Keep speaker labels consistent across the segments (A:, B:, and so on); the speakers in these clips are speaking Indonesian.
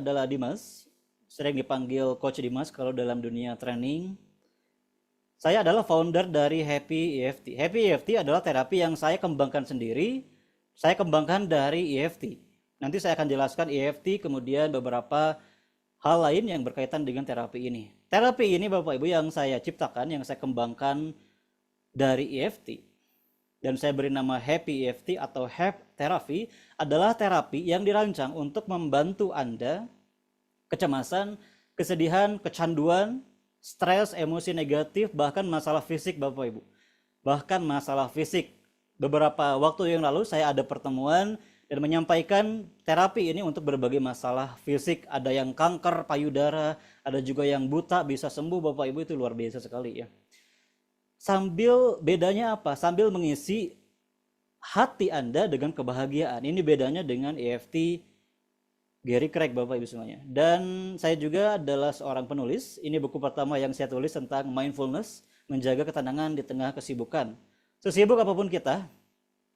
A: adalah Dimas, sering dipanggil Coach Dimas kalau dalam dunia training. Saya adalah founder dari Happy EFT. Happy EFT adalah terapi yang saya kembangkan sendiri, saya kembangkan dari EFT. Nanti saya akan jelaskan EFT, kemudian beberapa hal lain yang berkaitan dengan terapi ini. Terapi ini Bapak Ibu yang saya ciptakan, yang saya kembangkan dari EFT, dan saya beri nama Happy EFT atau Happy Therapy, adalah terapi yang dirancang untuk membantu Anda kecemasan, kesedihan, kecanduan, stres, emosi negatif, bahkan masalah fisik Bapak Ibu. Bahkan masalah fisik. Beberapa waktu yang lalu saya ada pertemuan dan menyampaikan terapi ini untuk berbagai masalah fisik. Ada yang kanker payudara, ada juga yang buta bisa sembuh Bapak Ibu, itu luar biasa sekali ya. Sambil bedanya apa? Sambil mengisi hati Anda dengan kebahagiaan. Ini bedanya dengan EFT Gary Craig Bapak Ibu semuanya. Dan saya juga adalah seorang penulis. Ini buku pertama yang saya tulis tentang mindfulness, menjaga ketenangan di tengah kesibukan. Sesibuk apapun kita,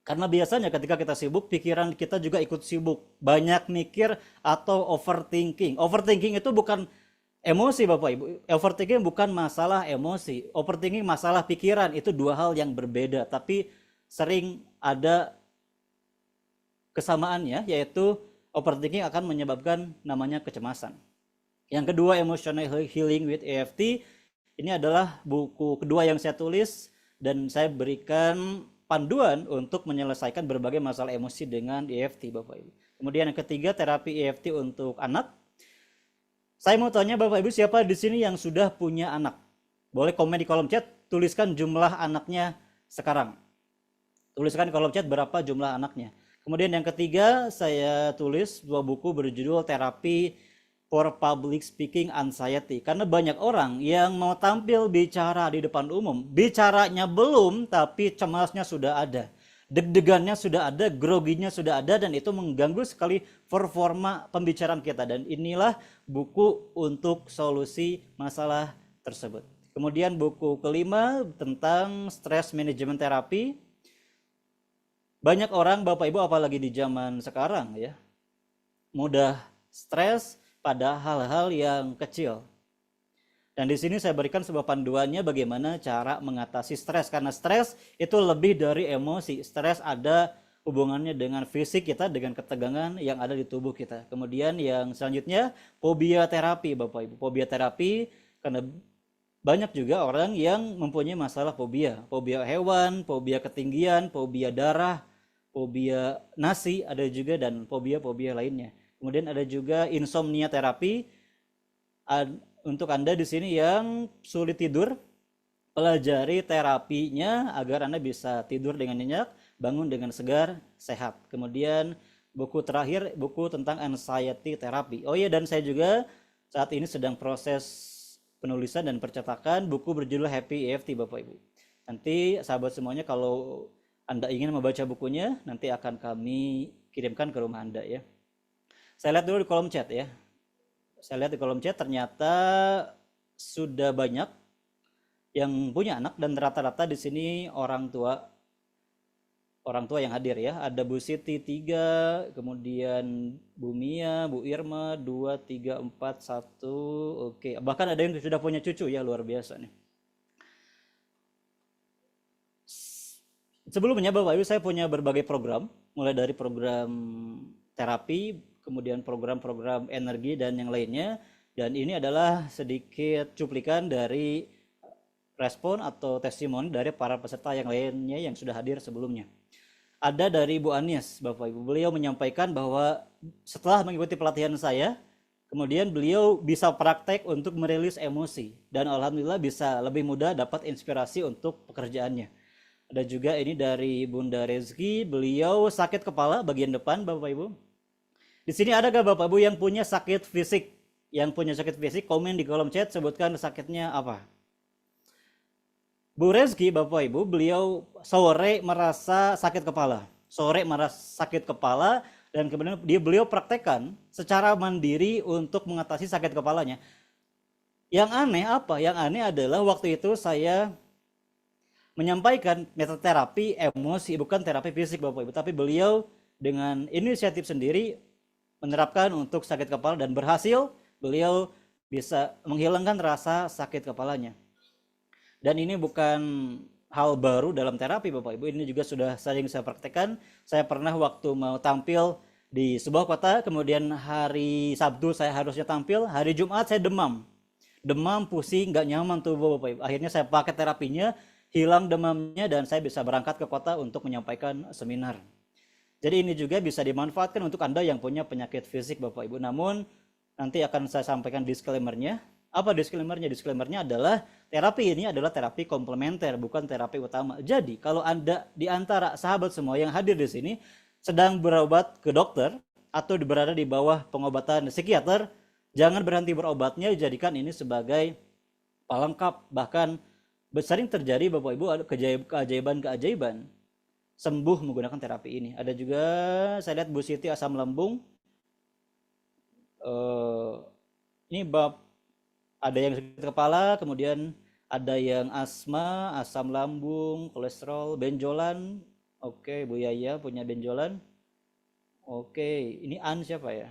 A: karena biasanya ketika kita sibuk, pikiran kita juga ikut sibuk. Banyak mikir atau overthinking. Overthinking itu bukan emosi Bapak Ibu. Overthinking bukan masalah emosi. Overthinking masalah pikiran. Itu dua hal yang berbeda. Tapi sering ada kesamaannya, yaitu overthinking akan menyebabkan namanya kecemasan. Yang kedua, Emotional Healing with EFT. Ini adalah buku kedua yang saya tulis dan saya berikan panduan untuk menyelesaikan berbagai masalah emosi dengan EFT Bapak Ibu. Kemudian yang ketiga, terapi EFT untuk anak. Saya mau tanya Bapak Ibu, siapa di sini yang sudah punya anak? Boleh komen di kolom chat, tuliskan jumlah anaknya sekarang. Tuliskan di kolom chat berapa jumlah anaknya. Kemudian yang ketiga, saya tulis dua buku berjudul Terapi for Public Speaking Anxiety. Karena banyak orang yang mau tampil bicara di depan umum, bicaranya belum, tapi cemasnya sudah ada. Deg-degannya sudah ada, groginya sudah ada, dan itu mengganggu sekali performa pembicaraan kita. Dan inilah buku untuk solusi masalah tersebut. Kemudian buku kelima tentang stress management therapy. Banyak orang Bapak Ibu apalagi di zaman sekarang ya, mudah stres pada hal-hal yang kecil. Dan di sini saya berikan sebuah panduannya bagaimana cara mengatasi stres, karena stres itu lebih dari emosi. Stres ada hubungannya dengan fisik kita, dengan ketegangan yang ada di tubuh kita. Kemudian yang selanjutnya, fobia terapi Bapak Ibu. Fobia terapi karena banyak juga orang yang mempunyai masalah fobia. Fobia hewan, fobia ketinggian, fobia darah, fobia nasi ada juga, dan fobia-fobia lainnya. Kemudian ada juga insomnia terapi. Untuk Anda di sini yang sulit tidur, pelajari terapinya agar Anda bisa tidur dengan nyenyak, bangun dengan segar, sehat. Kemudian buku terakhir, buku tentang anxiety terapi. Oh iya, dan saya juga saat ini sedang proses penulisan dan percetakan buku berjudul Happy EFT Bapak Ibu. Nanti sahabat semuanya kalau Anda ingin membaca bukunya, nanti akan kami kirimkan ke rumah Anda ya. Saya lihat dulu di kolom chat ya. Saya lihat di kolom chat ternyata sudah banyak yang punya anak, dan rata-rata di sini orang tua yang hadir ya. Ada Bu Siti 3, kemudian Bu Mia, Bu Irma 2, 3, 4, 1. Oke, bahkan ada yang sudah punya cucu ya, luar biasa nih. Sebelumnya Bapak Ibu, saya punya berbagai program, mulai dari program terapi, kemudian program-program energi dan yang lainnya. Dan ini adalah sedikit cuplikan dari respon atau testimoni dari para peserta yang lainnya yang sudah hadir sebelumnya. Ada dari Bu Anies Bapak Ibu, beliau menyampaikan bahwa setelah mengikuti pelatihan saya, kemudian beliau bisa praktek untuk merilis emosi, dan alhamdulillah bisa lebih mudah dapat inspirasi untuk pekerjaannya. Ada juga ini dari Bunda Rezki, beliau sakit kepala bagian depan Bapak Ibu. Di sini ada gak Bapak Ibu yang punya sakit fisik? Yang punya sakit fisik, komen di kolom chat, sebutkan sakitnya apa. Bu Rezki Bapak Ibu, beliau sore merasa sakit kepala. Dan kemudian beliau praktekkan secara mandiri untuk mengatasi sakit kepalanya. Yang aneh apa? Yang aneh adalah waktu itu saya menyampaikan metode terapi emosi, bukan terapi fisik Bapak Ibu, tapi beliau dengan inisiatif sendiri menerapkan untuk sakit kepala dan berhasil beliau bisa menghilangkan rasa sakit kepalanya. Dan ini bukan hal baru dalam terapi Bapak Ibu, ini juga sudah sering saya praktekkan. Saya pernah waktu mau tampil di sebuah kota, kemudian hari Sabtu saya harusnya tampil, hari Jumat saya demam. Demam, pusing, nggak nyaman tubuh Bapak Ibu. Akhirnya saya pakai terapinya, hilang demamnya dan saya bisa berangkat ke kota untuk menyampaikan seminar. Jadi ini juga bisa dimanfaatkan untuk Anda yang punya penyakit fisik Bapak Ibu. Namun nanti akan saya sampaikan disclaimer-nya. Apa disclaimer-nya? Disclaimer-nya adalah terapi ini adalah terapi komplementer, bukan terapi utama. Jadi kalau Anda di antara sahabat semua yang hadir di sini sedang berobat ke dokter atau berada di bawah pengobatan psikiater, jangan berhenti berobatnya, jadikan ini sebagai pelengkap. Bahkan sering terjadi Bapak Ibu ada keajaiban-keajaiban sembuh menggunakan terapi ini. Ada juga saya lihat Bu Siti asam lambung. Ini ada yang sakit kepala, kemudian ada yang asma, asam lambung, kolesterol, benjolan. Oke, Bu Yaya punya benjolan. Oke, ini An siapa ya?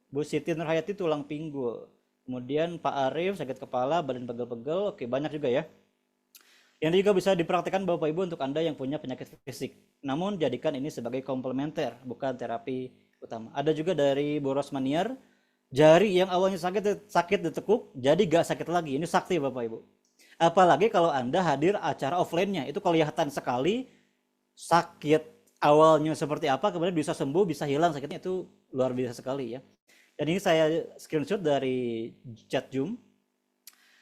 A: Bu Siti Nurhayati tulang pinggul. Kemudian Pak Arif sakit kepala, badan pegel-pegel. Oke, banyak juga ya. Yang juga bisa dipraktikkan Bapak Ibu untuk Anda yang punya penyakit fisik. Namun jadikan ini sebagai komplementer, bukan terapi utama. Ada juga dari Bu Rosmaniar, jari yang awalnya sakit ditekuk, jadi gak sakit lagi. Ini sakti Bapak Ibu. Apalagi kalau Anda hadir acara offline-nya, itu kelihatan sekali sakit awalnya seperti apa, kemudian bisa sembuh, bisa hilang sakitnya, itu luar biasa sekali ya. Dan ini saya screenshot dari chat Zoom.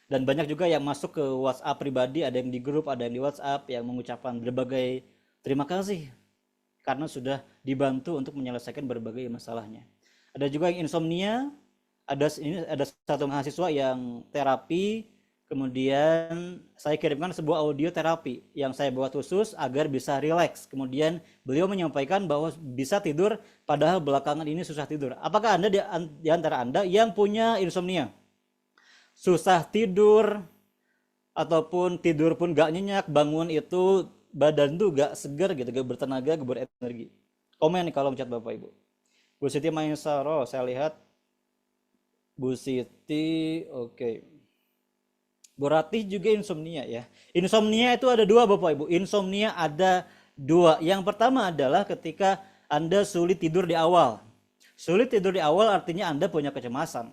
A: Dan banyak juga yang masuk ke WhatsApp pribadi, ada yang di grup, ada yang di WhatsApp yang mengucapkan berbagai terima kasih karena sudah dibantu untuk menyelesaikan berbagai masalahnya. Ada juga yang insomnia, ada satu mahasiswa yang terapi, kemudian saya kirimkan sebuah audio terapi yang saya buat khusus agar bisa rileks. Kemudian beliau menyampaikan bahwa bisa tidur padahal belakangan ini susah tidur. Apakah Anda di antara Anda yang punya insomnia? Susah tidur ataupun tidur pun gak nyenyak, bangun itu badan tuh gak segar gitu, gak bertenaga, gak berenergi. Komen nih kalau chat Bapak Ibu. Bu Siti Maisaro, saya lihat Bu Siti, oke. Bu Ratih juga insomnia ya. Insomnia itu ada dua Bapak Ibu. Insomnia ada dua. Yang pertama adalah ketika Anda sulit tidur di awal. Sulit tidur di awal artinya Anda punya kecemasan.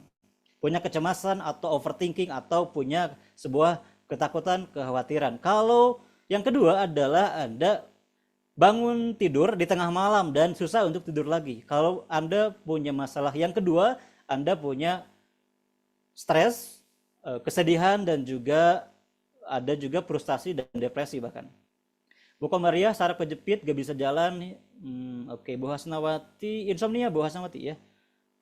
A: Punya kecemasan atau overthinking atau punya sebuah ketakutan, kekhawatiran. Kalau yang kedua adalah Anda bangun tidur di tengah malam dan susah untuk tidur lagi. Kalau Anda punya masalah yang kedua, Anda punya stres, kesedihan dan juga ada juga frustasi dan depresi bahkan. Bu Komaria saraf kejepit, gak bisa jalan. Oke, Bu Hasnawati insomnia, Bu Hasnawati ya.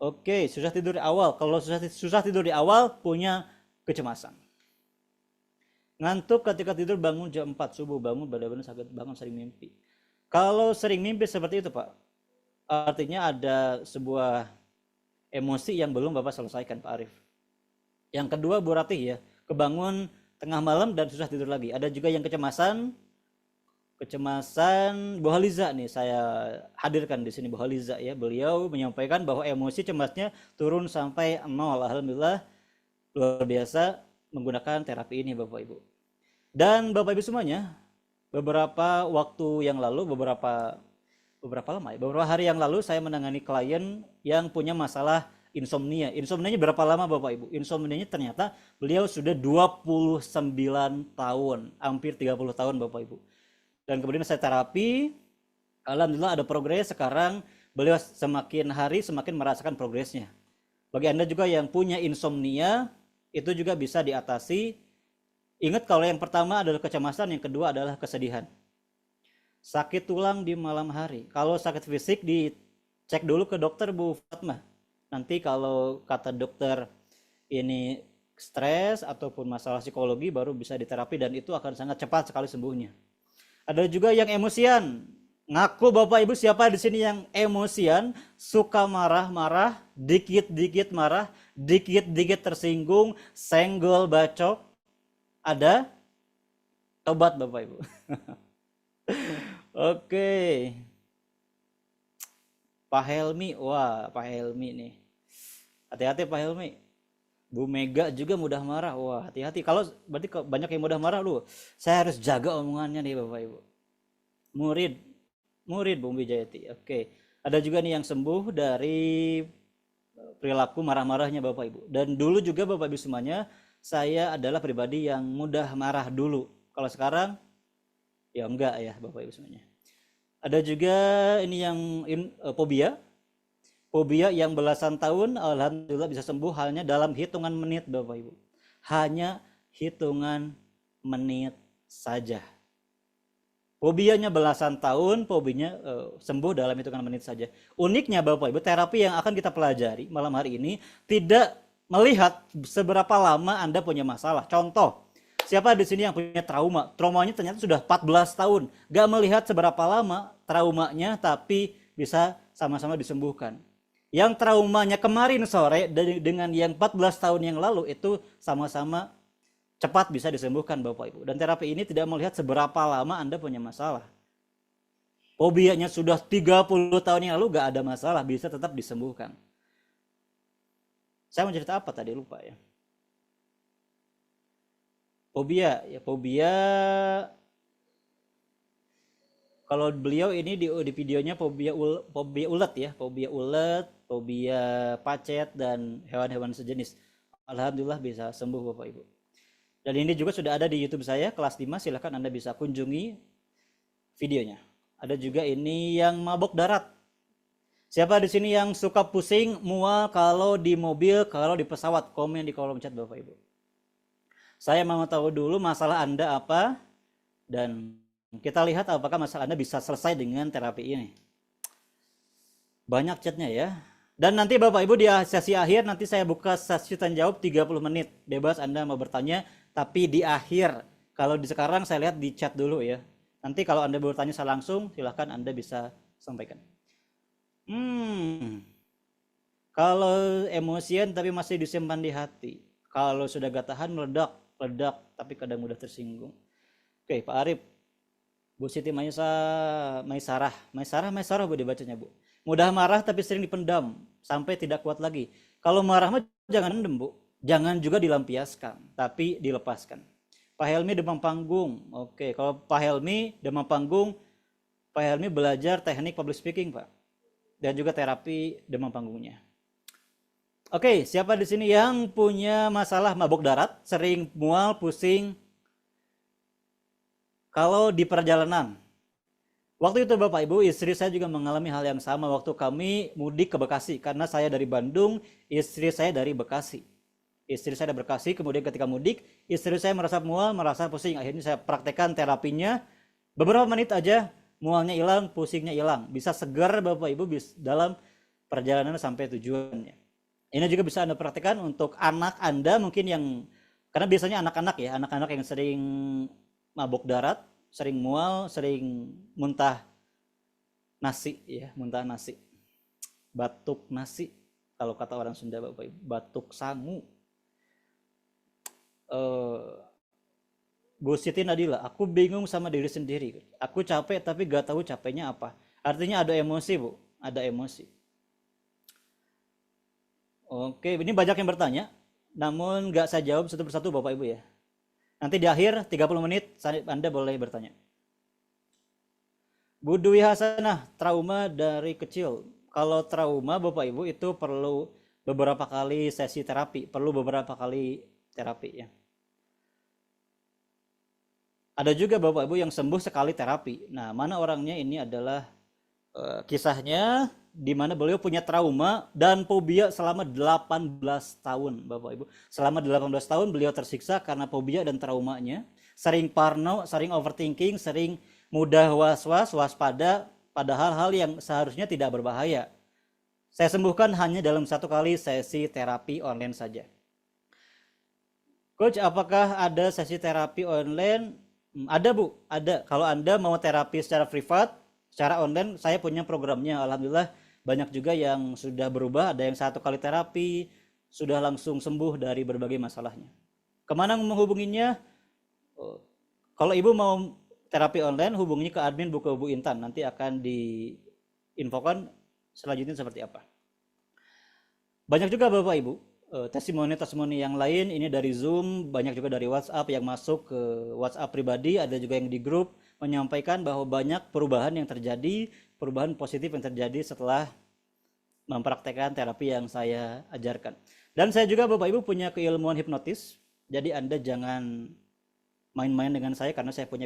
A: Oke, susah tidur di awal. Kalau susah tidur di awal, punya kecemasan. Ngantuk ketika tidur, bangun jam 4 subuh, bangun badan sakit, bangun sering mimpi. Kalau sering mimpi seperti itu Pak, artinya ada sebuah emosi yang belum Bapak selesaikan Pak Arif. Yang kedua Bu Ratih ya, kebangun tengah malam dan susah tidur lagi. Ada juga yang kecemasan Bu Haliza nih saya hadirkan di sini Bu Haliza ya. Beliau menyampaikan bahwa emosi cemasnya turun sampai 0. Alhamdulillah luar biasa menggunakan terapi ini Bapak Ibu. Dan Bapak Ibu semuanya, beberapa waktu yang lalu, beberapa hari yang lalu saya menangani klien yang punya masalah insomnia. Insomnianya berapa lama Bapak Ibu? Insomnianya ternyata beliau sudah 29 tahun, hampir 30 tahun Bapak Ibu. Dan kemudian saya terapi, alhamdulillah ada progres. Sekarang beliau semakin hari semakin merasakan progresnya. Bagi Anda juga yang punya insomnia, itu juga bisa diatasi. Ingat kalau yang pertama adalah kecemasan, yang kedua adalah kesedihan. Sakit tulang di malam hari. Kalau sakit fisik dicek dulu ke dokter Bu Fatmah. Nanti kalau kata dokter ini stres ataupun masalah psikologi baru bisa diterapi dan itu akan sangat cepat sekali sembuhnya. Ada juga yang emosian. Ngaku Bapak Ibu siapa di sini yang emosian, suka marah-marah, dikit-dikit marah, dikit-dikit tersinggung, senggol, bacok. Ada? Tobat Bapak Ibu. Oke. Pak Helmi, wah Pak Helmi nih. Hati-hati Pak Helmi. Bu Mega juga mudah marah. Wah, hati-hati. Kalau berarti banyak yang mudah marah lu. Saya harus jaga omongannya nih Bapak Ibu. Murid, murid Bung Wijayati. Oke. Ada juga nih yang sembuh dari perilaku marah-marahnya Bapak Ibu. Dan dulu juga Bapak Ibu semuanya, saya adalah pribadi yang mudah marah dulu. Kalau sekarang ya enggak ya Bapak Ibu semuanya. Ada juga ini yang fobia. Fobia yang belasan tahun alhamdulillah bisa sembuh hanya dalam hitungan menit Bapak Ibu. Hanya hitungan menit saja. Fobianya belasan tahun, fobianya sembuh dalam hitungan menit saja. Uniknya Bapak Ibu, terapi yang akan kita pelajari malam hari ini tidak melihat seberapa lama Anda punya masalah. Contoh, siapa di sini yang punya trauma? Traumanya ternyata sudah 14 tahun. Gak melihat seberapa lama traumanya, tapi bisa sama-sama disembuhkan. Yang traumanya kemarin sore dengan yang 14 tahun yang lalu itu sama-sama cepat bisa disembuhkan Bapak Ibu. Dan terapi ini tidak melihat seberapa lama Anda punya masalah. Fobianya sudah 30 tahun yang lalu gak ada masalah, bisa tetap disembuhkan. Saya mau cerita apa tadi lupa ya. Fobia, ya fobia. Kalau beliau ini di videonya fobia ulet ya, fobia ulet, fobia pacet dan hewan-hewan sejenis. Alhamdulillah bisa sembuh Bapak Ibu. Dan ini juga sudah ada di YouTube saya, kelas 5, silahkan Anda bisa kunjungi videonya. Ada juga ini yang mabok darat. Siapa di sini yang suka pusing, mual kalau di mobil, kalau di pesawat? Komen di kolom chat Bapak Ibu. Saya mau tahu dulu masalah Anda apa, dan kita lihat apakah masalah Anda bisa selesai dengan terapi ini. Banyak chatnya ya. Dan nanti Bapak Ibu di sesi akhir nanti saya buka sesi tanya jawab 30 menit. Bebas Anda mau bertanya, tapi di akhir. Kalau di sekarang saya lihat di chat dulu ya. Nanti kalau Anda bertanya saya langsung, silahkan Anda bisa sampaikan. Kalau emosian tapi masih disimpan di hati. Kalau sudah gak tahan meledak, tapi kadang mudah tersinggung. Oke, Pak Arif. Bu Siti Maisarah Bu dibacanya Bu. Mudah marah tapi sering dipendam sampai tidak kuat lagi. Kalau marah mah jangan endem Bu, jangan juga dilampiaskan, tapi dilepaskan. Pak Helmi demam panggung. Oke, kalau Pak Helmi demam panggung, Pak Helmi belajar teknik public speaking Pak, dan juga terapi demam panggungnya. Oke, siapa di sini yang punya masalah mabuk darat, sering mual, pusing? Kalau di perjalanan, waktu itu Bapak Ibu, istri saya juga mengalami hal yang sama waktu kami mudik ke Bekasi. Karena saya dari Bandung, istri saya dari Bekasi. Istri saya dari Bekasi, kemudian ketika mudik, istri saya merasa mual, merasa pusing. Akhirnya saya praktekkan terapinya, beberapa menit aja, mualnya hilang, pusingnya hilang. Bisa segar Bapak Ibu dalam perjalanan sampai tujuannya. Ini juga bisa Anda praktekkan untuk anak Anda mungkin yang, karena biasanya anak-anak ya, anak-anak yang sering mabuk darat, sering mual, sering muntah nasi ya, muntah nasi, batuk nasi kalau kata orang Sunda Bapak Ibu, batuk sangu. Bu Siti Nadila, aku bingung sama diri sendiri, aku capek tapi gak tahu capeknya apa. Artinya ada emosi Bu, ada emosi. Oke, ini banyak yang bertanya, namun gak saya jawab satu persatu Bapak Ibu ya. Nanti di akhir 30 menit Anda boleh bertanya. Bu Dwi Hasanah, trauma dari kecil. Kalau trauma Bapak Ibu itu perlu beberapa kali sesi terapi, perlu beberapa kali terapi ya. Ada juga Bapak Ibu yang sembuh sekali terapi. Nah, mana orangnya ini adalah kisahnya di mana beliau punya trauma dan fobia selama 18 tahun Bapak Ibu. Selama 18 tahun beliau tersiksa karena fobia dan traumanya. Sering parno, sering overthinking, sering mudah was-was, waspada pada hal-hal yang seharusnya tidak berbahaya. Saya sembuhkan hanya dalam satu kali sesi terapi online saja. Coach, apakah ada sesi terapi online? Ada Bu, ada. Kalau Anda mau terapi secara privat, secara online, saya punya programnya. Alhamdulillah banyak juga yang sudah berubah, ada yang satu kali terapi sudah langsung sembuh dari berbagai masalahnya. Kemana menghubunginya? Kalau Ibu mau terapi online, hubungi ke admin Buku Bu Intan, nanti akan diinfokan selanjutnya seperti apa. Banyak juga Bapak Ibu testimoni-testimoni yang lain, ini dari Zoom, banyak juga dari WhatsApp yang masuk ke WhatsApp pribadi, ada juga yang di grup menyampaikan bahwa banyak perubahan yang terjadi, perubahan positif yang terjadi setelah mempraktekkan terapi yang saya ajarkan. Dan saya juga Bapak Ibu punya keilmuan hipnotis, jadi Anda jangan main-main dengan saya karena saya punya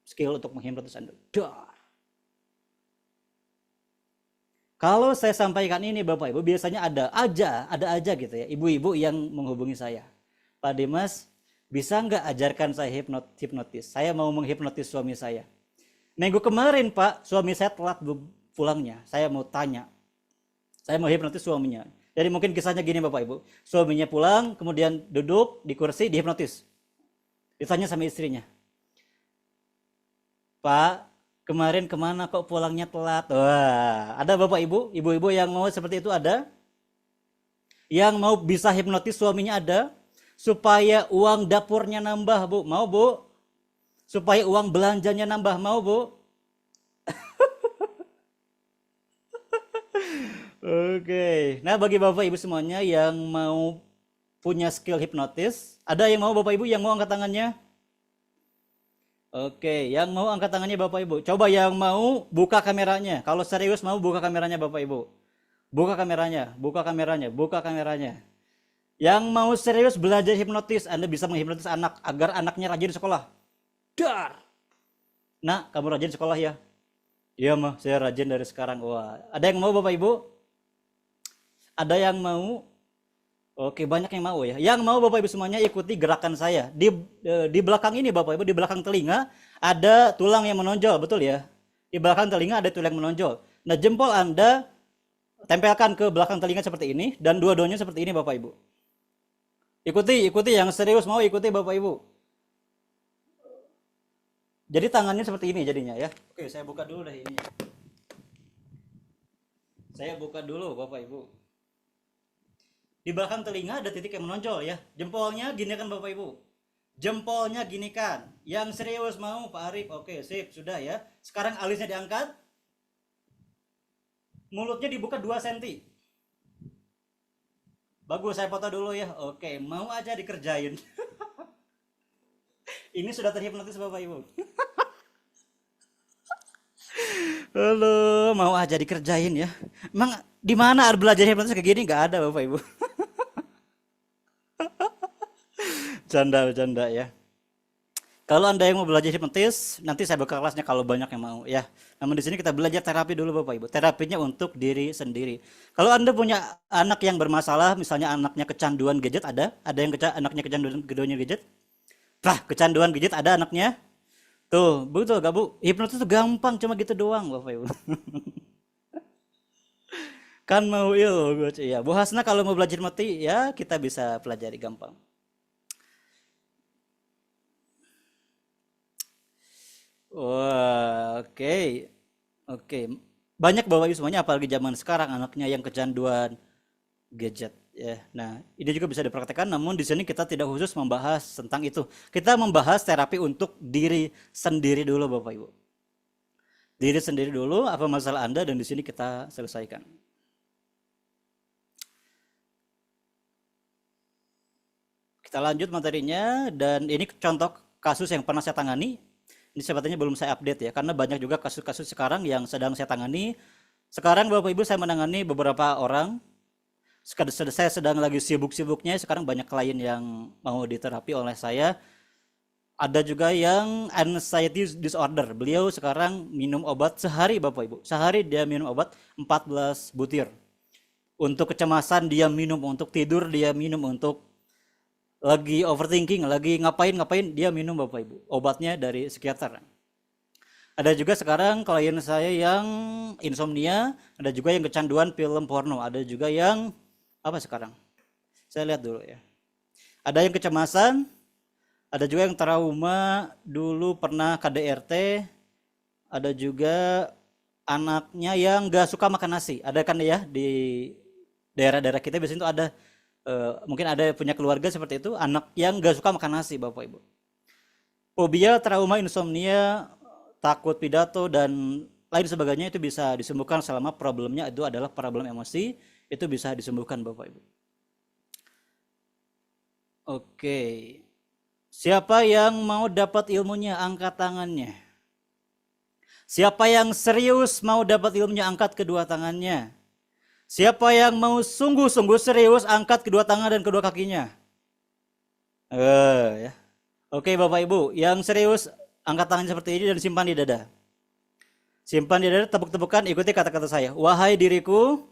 A: skill untuk menghipnotis Anda. Kalau saya sampaikan ini Bapak Ibu, biasanya ada aja gitu ya, ibu-ibu yang menghubungi saya. Pak Dimas, bisa nggak ajarkan saya hipnotis? Saya mau menghipnotis suami saya. Minggu kemarin Pak, suami saya telat pulangnya. Saya mau tanya, saya mau hipnotis suaminya. Jadi mungkin kisahnya gini Bapak Ibu, suaminya pulang, kemudian duduk di kursi, dihipnotis. Ditanya sama istrinya, Pak, kemarin kemana kok pulangnya telat? Wah, ada Bapak Ibu, ibu-ibu yang mau seperti itu ada? Yang mau bisa hipnotis suaminya ada? Supaya uang dapurnya nambah Bu, mau Bu? Supaya uang belanjanya nambah, mau Bu? Oke, nah bagi Bapak Ibu semuanya yang mau punya skill hipnotis, ada yang mau Bapak Ibu yang mau angkat tangannya? Oke, yang mau angkat tangannya Bapak Ibu. Coba yang mau buka kameranya. Kalau serius mau buka kameranya Bapak Ibu. Buka kameranya, buka kameranya, buka kameranya. Yang mau serius belajar hipnotis, Anda bisa menghipnotis anak agar anaknya rajin sekolah. Dar. Nak, kamu rajin sekolah ya? Iya mah, saya rajin dari sekarang. Wah, ada yang mau Bapak Ibu? Ada yang mau? Oke, banyak yang mau ya. Yang mau Bapak Ibu semuanya ikuti gerakan saya. Di belakang ini Bapak Ibu, di belakang telinga ada tulang yang menonjol, betul ya? Di belakang telinga ada tulang yang menonjol. Nah, jempol Anda tempelkan ke belakang telinga seperti ini dan dua-duanya seperti ini Bapak Ibu. Ikuti yang serius mau ikuti Bapak Ibu. Jadi tangannya seperti ini jadinya ya. Oke, saya buka dulu deh ini. Saya buka dulu Bapak Ibu. Di belakang telinga ada titik yang menonjol ya. Jempolnya gini kan Bapak Ibu. Jempolnya gini kan. Yang serius mau Pak Arif. Oke, sip, sudah ya. Sekarang alisnya diangkat. Mulutnya dibuka 2 cm. Bagus, saya foto dulu ya. Oke, mau aja dikerjain. Ini sudah terhipnotis Bapak Ibu. Halo, mau aja dikerjain ya. Emang di mana belajar hipnotis kayak gini? Nggak ada Bapak Ibu. Canda ya. Kalau Anda yang mau belajar hipnotis, nanti saya buka kelasnya kalau banyak yang mau ya. Namun di sini kita belajar terapi dulu Bapak Ibu. Terapinya untuk diri sendiri. Kalau Anda punya anak yang bermasalah, misalnya anaknya kecanduan gadget ada yang anaknya kecanduan gadget? Kecanduan gadget ada anaknya? Tuh, betul gak Bu? Hipnotis itu gampang, cuma gitu doang Bapak Ibu. Kan mau ya. Bu Hasna kalau mau belajar hipnotis ya kita bisa pelajari gampang. Wah, oke. Banyak Bapak Ibu semuanya apalagi zaman sekarang anaknya yang kecanduan gadget ya. Nah, ini juga bisa dipraktekkan namun di sini kita tidak khusus membahas tentang itu. Kita membahas terapi untuk diri sendiri dulu Bapak Ibu. Diri sendiri dulu apa masalah Anda dan di sini kita selesaikan. Kita lanjut materinya dan ini contoh kasus yang pernah saya tangani. Ini sepertinya belum saya update ya karena banyak juga kasus-kasus sekarang yang sedang saya tangani. Sekarang Bapak Ibu saya menangani beberapa orang. Saya sedang lagi sibuk-sibuknya, sekarang banyak klien yang mau diterapi oleh saya. Ada juga yang anxiety disorder. Beliau sekarang minum obat sehari Bapak Ibu. Sehari dia minum obat 14 butir. Untuk kecemasan dia minum, untuk tidur dia minum, untuk lagi overthinking, lagi ngapain dia minum Bapak Ibu. Obatnya dari psikiater. Ada juga sekarang klien saya yang insomnia, ada juga yang kecanduan film porno, ada juga yang apa sekarang? Saya lihat dulu ya. Ada yang kecemasan, ada juga yang trauma, dulu pernah KDRT, ada juga anaknya yang gak suka makan nasi. Ada kan ya di daerah-daerah kita biasanya itu ada mungkin ada punya keluarga seperti itu, anak yang gak suka makan nasi Bapak Ibu. Fobia, trauma, insomnia, takut pidato dan lain sebagainya itu bisa disembuhkan selama problemnya itu adalah problem emosi, itu bisa disembuhkan Bapak Ibu. Oke. Siapa yang mau dapat ilmunya angkat tangannya. Siapa yang serius mau dapat ilmunya angkat kedua tangannya. Siapa yang mau sungguh-sungguh serius angkat kedua tangan dan kedua kakinya. Ya. Oke Bapak Ibu, yang serius angkat tangan seperti ini dan simpan di dada. Simpan di dada, tepuk-tepukan, ikuti kata-kata saya. Wahai diriku,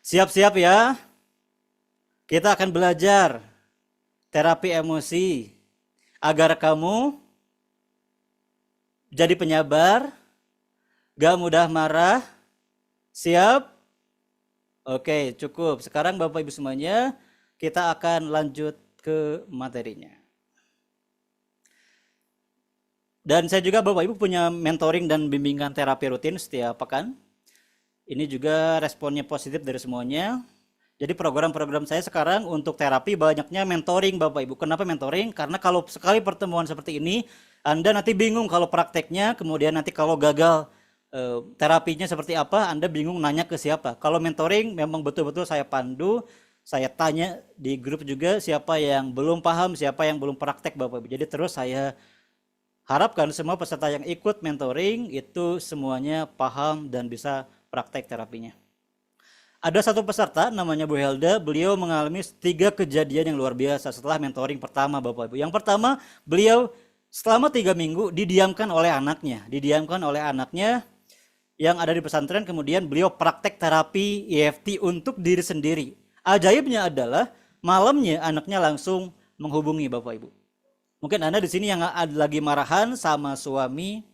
A: siap-siap ya. Kita akan belajar terapi emosi agar kamu jadi penyabar, gak mudah marah. Siap? Oke, cukup. Sekarang Bapak Ibu semuanya, kita akan lanjut ke materinya. Dan saya juga Bapak Ibu punya mentoring dan bimbingan terapi rutin setiap pekan. Ini juga responnya positif dari semuanya. Jadi program-program saya sekarang untuk terapi banyaknya mentoring Bapak Ibu. Kenapa mentoring? Karena kalau sekali pertemuan seperti ini, Anda nanti bingung kalau prakteknya, kemudian nanti kalau gagal terapinya seperti apa, Anda bingung nanya ke siapa. Kalau mentoring memang betul-betul saya pandu, saya tanya di grup juga siapa yang belum paham, siapa yang belum praktek Bapak Ibu. Jadi terus saya harapkan semua peserta yang ikut mentoring itu semuanya paham dan bisa praktek terapinya. Ada satu peserta namanya Bu Helda, beliau mengalami 3 kejadian yang luar biasa setelah mentoring pertama Bapak Ibu. Yang pertama, beliau selama 3 minggu didiamkan oleh anaknya yang ada di pesantren, kemudian beliau praktek terapi EFT untuk diri sendiri. Ajaibnya adalah malamnya anaknya langsung menghubungi Bapak Ibu. Mungkin Anda di sini yang lagi marahan sama suami,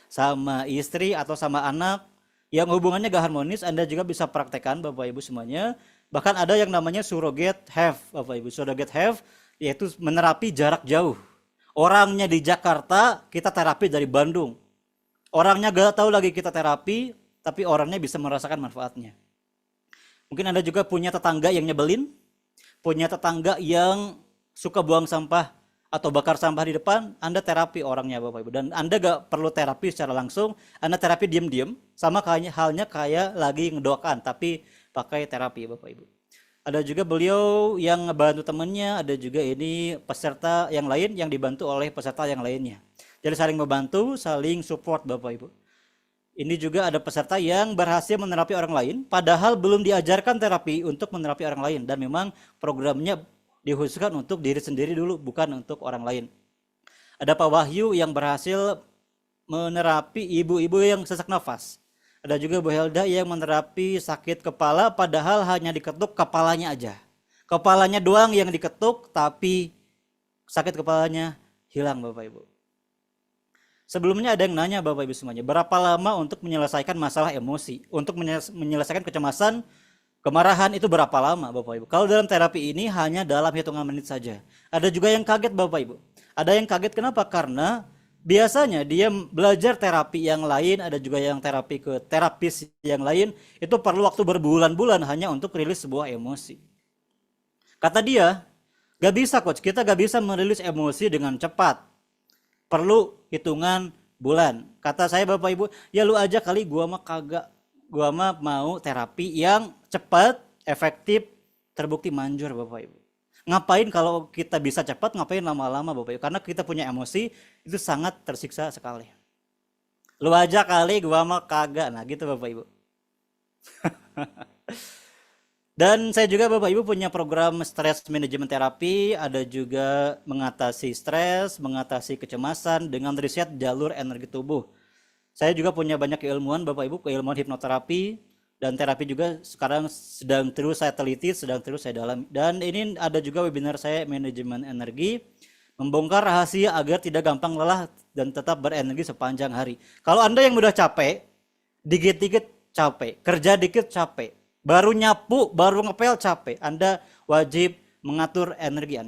A: sama istri atau sama anak, yang hubungannya gak harmonis, Anda juga bisa praktekkan Bapak Ibu semuanya. Bahkan ada yang namanya surrogate have Bapak Ibu. Surrogate have yaitu menerapi jarak jauh. Orangnya di Jakarta, kita terapi dari Bandung. Orangnya gak tahu lagi kita terapi, tapi orangnya bisa merasakan manfaatnya. Mungkin Anda juga punya tetangga yang nyebelin, punya tetangga yang suka buang sampah atau bakar sampah di depan, Anda terapi orangnya Bapak Ibu. Dan Anda gak perlu terapi secara langsung, Anda terapi diam-diam, sama halnya kayak lagi ngedoakan, tapi pakai terapi Bapak Ibu. Ada juga beliau yang ngebantu temannya, ada juga ini peserta yang lain yang dibantu oleh peserta yang lainnya. Jadi saling membantu, saling support Bapak Ibu. Ini juga ada peserta yang berhasil menerapi orang lain, padahal belum diajarkan terapi untuk menerapi orang lain. Dan memang programnya dikhususkan untuk diri sendiri dulu, bukan untuk orang lain. Ada Pak Wahyu yang berhasil menerapi ibu-ibu yang sesak nafas. Ada juga Bu Helda yang menerapi sakit kepala, padahal hanya diketuk kepalanya aja. Kepalanya doang yang diketuk, tapi sakit kepalanya hilang Bapak Ibu. Sebelumnya ada yang nanya Bapak Ibu semuanya, berapa lama untuk menyelesaikan masalah emosi, untuk menyelesaikan kecemasan, kemarahan itu berapa lama Bapak Ibu? Kalau dalam terapi ini hanya dalam hitungan menit saja. Ada juga yang kaget Bapak Ibu. Ada yang kaget kenapa? Karena biasanya dia belajar terapi yang lain, ada juga yang terapi ke terapis yang lain, itu perlu waktu berbulan-bulan hanya untuk rilis sebuah emosi. Kata dia, gak bisa coach, kita gak bisa merilis emosi dengan cepat. Perlu hitungan bulan. Kata saya Bapak Ibu, ya lu aja kali, gua mah kagak. Gua mah mau terapi yang cepat, efektif, terbukti manjur Bapak Ibu. Ngapain kalau kita bisa cepat, ngapain lama-lama Bapak Ibu? Karena kita punya emosi, itu sangat tersiksa sekali. Lu aja kali, gua mah kagak. Nah gitu Bapak Ibu. Dan saya juga Bapak Ibu punya program stress management terapi, ada juga mengatasi stres, mengatasi kecemasan dengan riset jalur energi tubuh. Saya juga punya banyak keilmuan Bapak Ibu, keilmuan hipnoterapi dan terapi juga sekarang sedang terus saya teliti, sedang terus saya dalami. Dan ini ada juga webinar saya manajemen energi, membongkar rahasia agar tidak gampang lelah dan tetap berenergi sepanjang hari. Kalau Anda yang mudah capek, dikit-dikit capek, kerja dikit capek, baru nyapu, baru ngepel capek, Anda wajib mengatur energi Anda.